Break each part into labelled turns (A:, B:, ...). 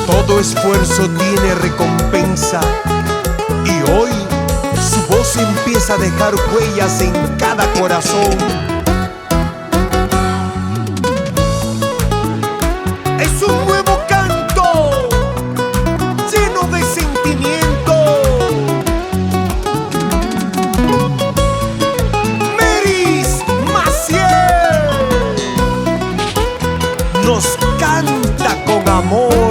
A: Todo esfuerzo tiene recompensa y hoy su voz empieza a dejar huellas en cada corazón. Es un nuevo canto lleno de sentimiento. Meris Maciel nos canta con amor.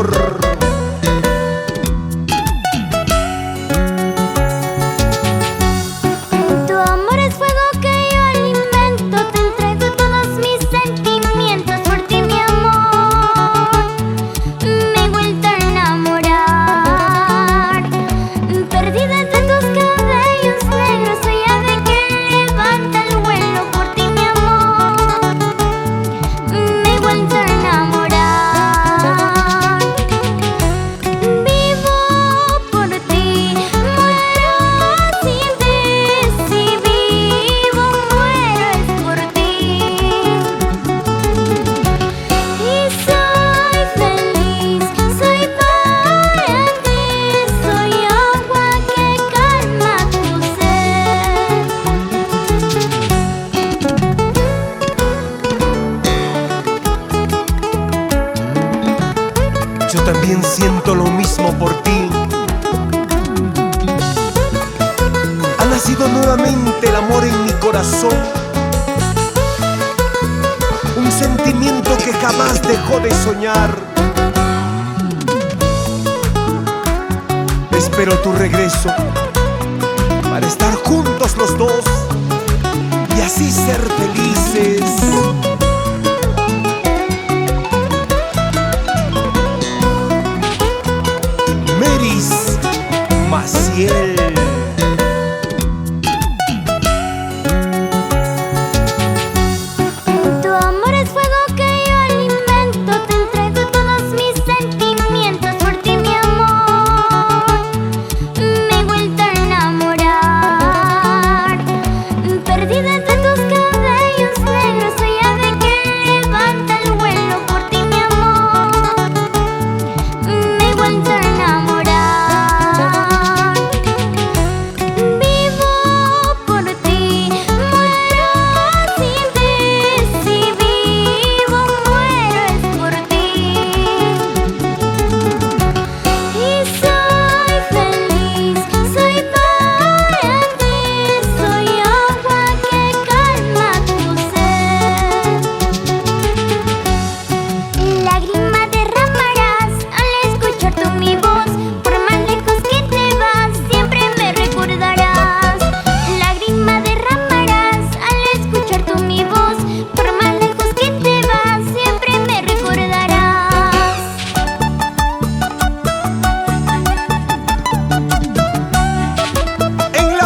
A: Yo también siento lo mismo por ti. Ha nacido nuevamente el amor en mi corazón, un sentimiento que jamás dejó de soñar. Espero tu regreso para estar juntos los dos y así ser felices. Meris Maciel.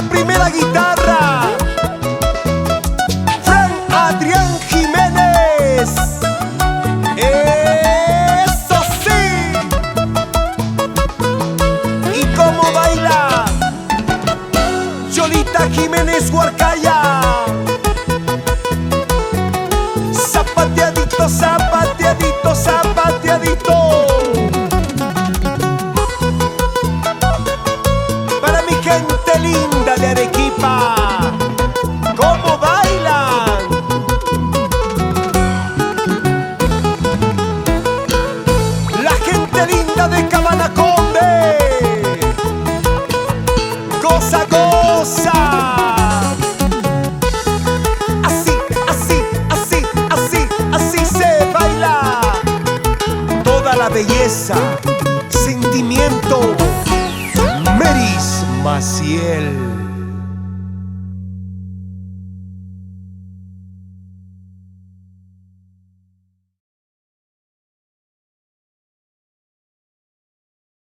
A: Primera guitarra, Fran Adrián Jiménez. Eso sí. ¿Y cómo baila? Yolita Jiménez Huarcaya. Zapateadito, zapateadito, zapateadito. Para mi gente linda de Arequipa, ¿cómo bailan? La gente linda de Cabanaconde, goza, goza. Así, así, así, así, así se baila. Toda la belleza, sentimiento, Meris Maciel.